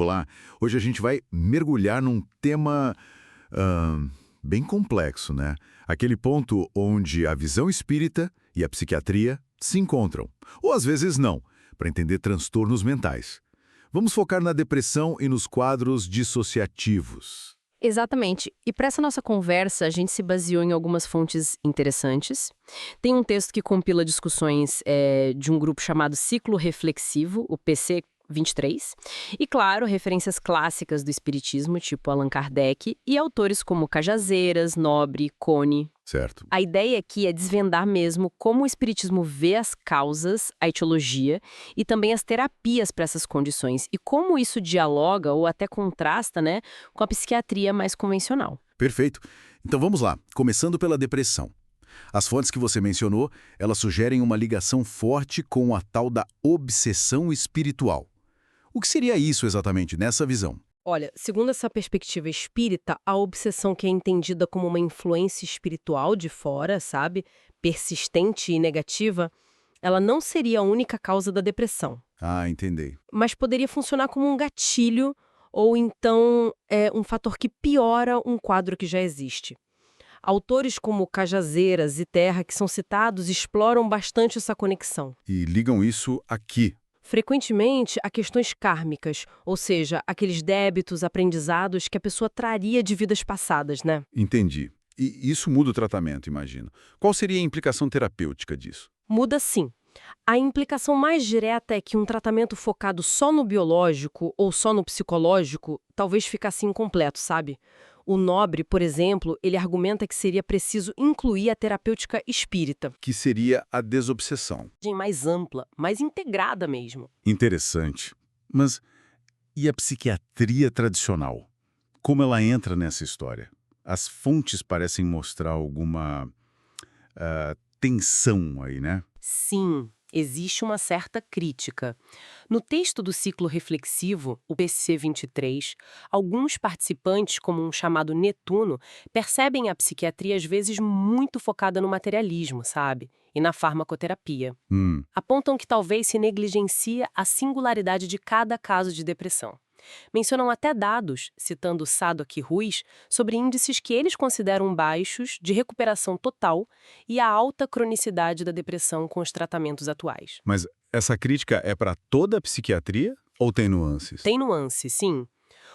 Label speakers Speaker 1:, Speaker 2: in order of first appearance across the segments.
Speaker 1: Olá, hoje a gente vai mergulhar num tema bem complexo, né? Aquele ponto onde a visão espírita e a psiquiatria se encontram, ou às vezes não, para entender transtornos mentais. Vamos focar na depressão e nos quadros dissociativos.
Speaker 2: Exatamente. E para essa nossa conversa, a gente se baseou em algumas fontes interessantes. Tem um texto que compila discussões de um grupo chamado Ciclo Reflexivo, o PC 23, e, claro, referências clássicas do espiritismo, tipo Allan Kardec, e autores como Cajazeiras, Nobre, Cone.
Speaker 1: Certo.
Speaker 2: A ideia aqui é desvendar mesmo como o espiritismo vê as causas, a etiologia e também as terapias para essas condições e como isso dialoga ou até contrasta, né, com a psiquiatria mais convencional.
Speaker 1: Perfeito. Então vamos lá, começando pela depressão. As fontes que você mencionou, elas sugerem uma ligação forte com a tal da obsessão espiritual. O que seria isso exatamente nessa visão?
Speaker 2: Olha, segundo essa perspectiva espírita, a obsessão que é entendida como uma influência espiritual de fora, sabe, persistente e negativa, ela não seria a única causa da depressão,
Speaker 1: Ah, entendi.
Speaker 2: mas poderia funcionar como um gatilho ou então um fator que piora um quadro que já existe. Autores como Cajazeiras e Terra, que são citados, exploram bastante essa conexão.
Speaker 1: E ligam isso aqui.
Speaker 2: Frequentemente a questões kármicas, ou seja, aqueles débitos, aprendizados que a pessoa traria de vidas passadas, né?
Speaker 1: Entendi. E isso muda o tratamento, imagino. Qual seria a implicação terapêutica disso?
Speaker 2: Muda sim. A implicação mais direta é que um tratamento focado só no biológico ou só no psicológico talvez ficasse incompleto, sabe? O Nobre, por exemplo, ele argumenta que seria preciso incluir a terapêutica espírita,
Speaker 1: Que seria a desobsessão.
Speaker 2: mais ampla, mais integrada mesmo.
Speaker 1: Interessante. Mas e a psiquiatria tradicional? Como ela entra nessa história? As fontes parecem mostrar alguma tensão aí, né?
Speaker 2: Sim, existe uma certa crítica. No texto do ciclo reflexivo, o PC23, alguns participantes, como um chamado Netuno, percebem a psiquiatria às vezes muito focada no materialismo, sabe? E na farmacoterapia. Apontam que talvez se negligencia a singularidade de cada caso de depressão. Mencionam até dados, citando Sadok e Ruiz, sobre índices que eles consideram baixos de recuperação total e a alta cronicidade da depressão com os tratamentos atuais.
Speaker 1: Mas essa crítica é para toda a psiquiatria ou tem nuances?
Speaker 2: Tem nuance, sim.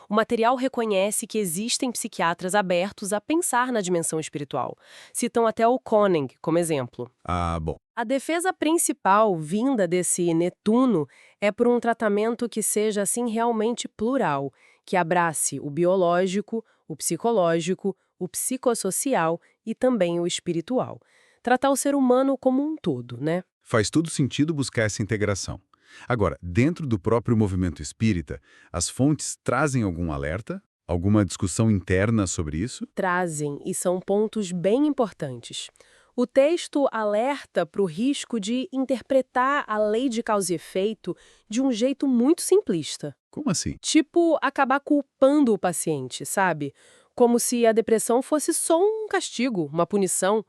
Speaker 2: O material reconhece que existem psiquiatras abertos a pensar na dimensão espiritual. Citam até o Koenig como exemplo.
Speaker 1: Ah, bom.
Speaker 2: A defesa principal vinda desse Netuno é por um tratamento que seja assim realmente plural, que abrace o biológico, o psicológico, o psicossocial e também o espiritual. Tratar o ser humano como um todo, né?
Speaker 1: Faz todo sentido buscar essa integração. Agora, dentro do próprio movimento espírita, as fontes trazem algum alerta? Alguma discussão interna sobre isso?
Speaker 2: Trazem, e são pontos bem importantes. O texto alerta para o risco de interpretar a lei de causa e efeito de um jeito muito simplista.
Speaker 1: Como assim?
Speaker 2: Tipo, acabar culpando o paciente, sabe? Como se a depressão fosse só um castigo, uma punição.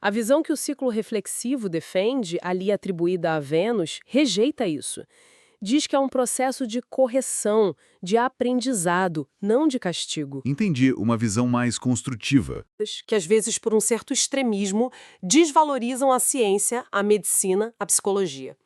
Speaker 2: A visão que o ciclo reflexivo defende, ali atribuída a Vênus, rejeita isso. Diz que é um processo de correção, de aprendizado, não de castigo.
Speaker 1: Entendi, uma visão mais construtiva.
Speaker 2: Que às vezes, por um certo extremismo, desvalorizam a ciência, a medicina, a psicologia.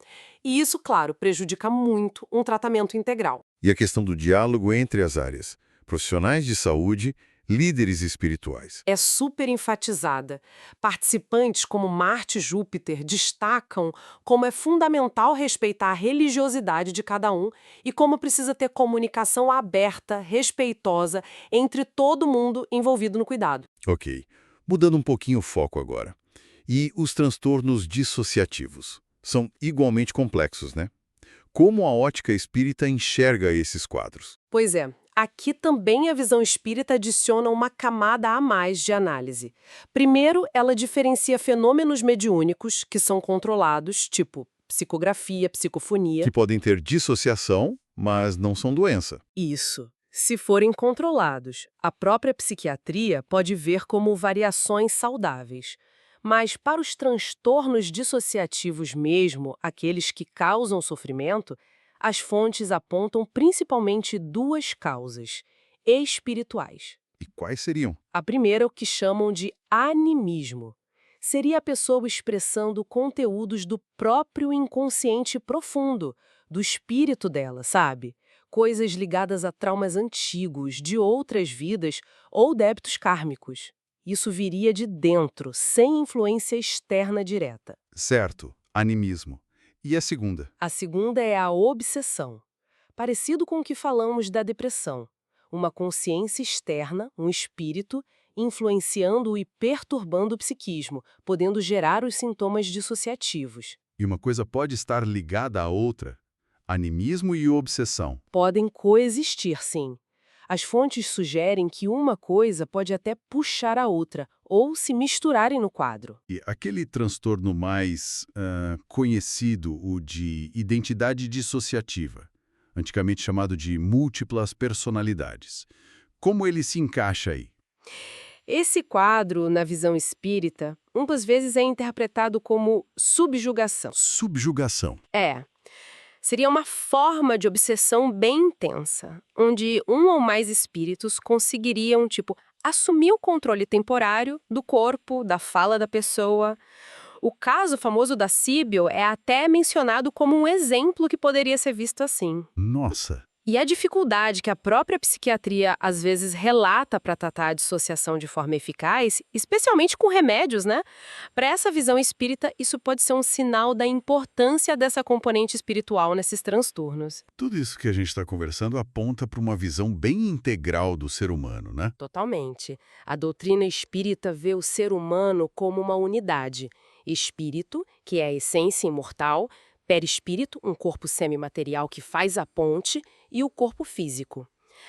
Speaker 2: E isso, claro, prejudica muito um tratamento integral.
Speaker 3: E a questão do diálogo entre as áreas, profissionais de saúde, líderes espirituais.
Speaker 2: É super enfatizada. Participantes como Marte e Júpiter destacam como é fundamental respeitar a religiosidade de cada um e como precisa ter comunicação aberta, respeitosa entre todo mundo envolvido no cuidado.
Speaker 3: Ok. Mudando um pouquinho o foco agora. E os transtornos dissociativos? São igualmente complexos, né? Como a ótica espírita enxerga esses quadros?
Speaker 2: Pois é. Aqui também a visão espírita adiciona uma camada a mais de análise. Primeiro, ela diferencia fenômenos mediúnicos, que são controlados, tipo psicografia, psicofonia.
Speaker 3: Que podem ter dissociação, mas não são doença.
Speaker 2: Isso. Se forem controlados, a própria psiquiatria pode ver como variações saudáveis. Mas para os transtornos dissociativos mesmo, aqueles que causam sofrimento, As fontes apontam principalmente duas causas espirituais.
Speaker 3: E quais seriam?
Speaker 2: A primeira é o que chamam de animismo. Seria a pessoa expressando conteúdos do próprio inconsciente profundo, do espírito dela, sabe? Coisas ligadas a traumas antigos, de outras vidas ou débitos kármicos. Isso viria de dentro, sem influência externa direta.
Speaker 3: Certo, animismo. E a segunda?
Speaker 2: A segunda é a obsessão. Parecido com o que falamos da depressão. Uma consciência externa, um espírito, influenciando e perturbando o psiquismo, podendo gerar os sintomas dissociativos.
Speaker 3: E uma coisa pode estar ligada à outra? Animismo e obsessão.
Speaker 2: Podem coexistir, sim. As fontes sugerem que uma coisa pode até puxar a outra, ou se misturarem no quadro.
Speaker 3: E aquele transtorno mais conhecido, o de identidade dissociativa, antigamente chamado de múltiplas personalidades. Como ele se encaixa aí?
Speaker 2: Esse quadro, na visão espírita, muitas vezes é interpretado como subjugação.
Speaker 3: Subjugação.
Speaker 2: Seria uma forma de obsessão bem intensa, onde um ou mais espíritos conseguiriam, assumir o controle temporário do corpo, da fala da pessoa. O caso famoso da Síbil é até mencionado como um exemplo que poderia ser visto assim.
Speaker 3: Nossa!
Speaker 2: E a dificuldade que a própria psiquiatria às vezes relata para tratar a dissociação de forma eficaz, especialmente com remédios, né? Para essa visão espírita, isso pode ser um sinal da importância dessa componente espiritual nesses transtornos.
Speaker 3: Tudo isso que a gente está conversando aponta para uma visão bem integral do ser humano, né?
Speaker 2: Totalmente. A doutrina espírita vê o ser humano como uma unidade. Espírito, que é a essência imortal, perispírito, um corpo semimaterial que faz a ponte, e o corpo físico.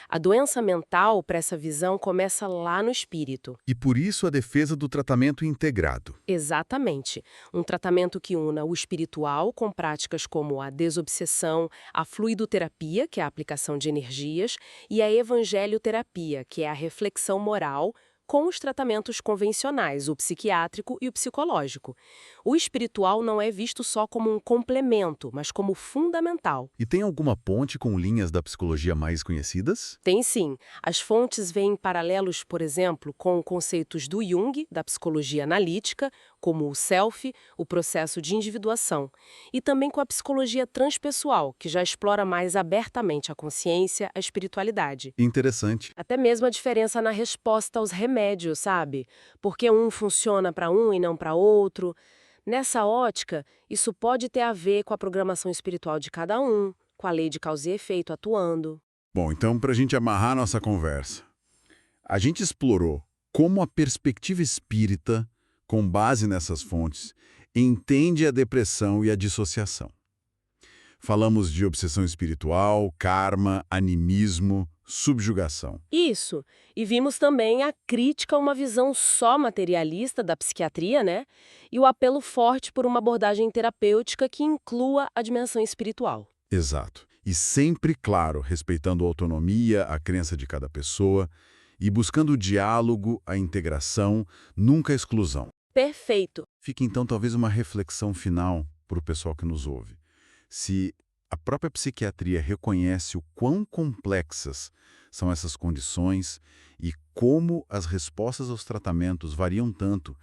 Speaker 2: A doença mental, para essa visão, começa lá no espírito.
Speaker 3: E por isso a defesa do tratamento integrado.
Speaker 2: Exatamente. Um tratamento que una o espiritual com práticas como a desobsessão, a fluidoterapia, que é a aplicação de energias, e a evangelioterapia, que é a reflexão moral, com os tratamentos convencionais, o psiquiátrico e o psicológico. O espiritual não é visto só como um complemento, mas como fundamental.
Speaker 3: E tem alguma ponte com linhas da psicologia mais conhecidas?
Speaker 2: Tem sim. As fontes veem paralelos, por exemplo, com conceitos do Jung, da psicologia analítica, como o self, o processo de individuação, e também com a psicologia transpessoal, que já explora mais abertamente a consciência, a espiritualidade.
Speaker 3: Interessante.
Speaker 2: Até mesmo a diferença na resposta aos remédios, sabe? Porque um funciona para um e não para outro. Nessa ótica, isso pode ter a ver com a programação espiritual de cada um, com a lei de causa e efeito atuando.
Speaker 3: Bom, então, para a gente amarrar nossa conversa, a gente explorou como a perspectiva espírita, com base nessas fontes, entende a depressão e a dissociação. Falamos de obsessão espiritual, karma, animismo, subjugação.
Speaker 2: Isso. E vimos também a crítica a uma visão só materialista da psiquiatria, né? E o apelo forte por uma abordagem terapêutica que inclua a dimensão espiritual.
Speaker 3: Exato. E sempre, claro, respeitando a autonomia, a crença de cada pessoa e buscando o diálogo, a integração, nunca a exclusão.
Speaker 2: Perfeito.
Speaker 3: Fica então talvez uma reflexão final para o pessoal que nos ouve. Se a própria psiquiatria reconhece o quão complexas são essas condições e como as respostas aos tratamentos variam tanto,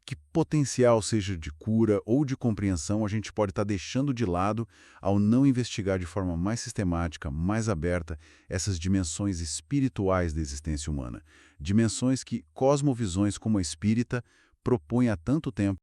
Speaker 3: que potencial, seja de cura ou de compreensão, a gente pode estar deixando de lado ao não investigar de forma mais sistemática, mais aberta, essas dimensões espirituais da existência humana. Dimensões que cosmovisões como a espírita propõem há tanto tempo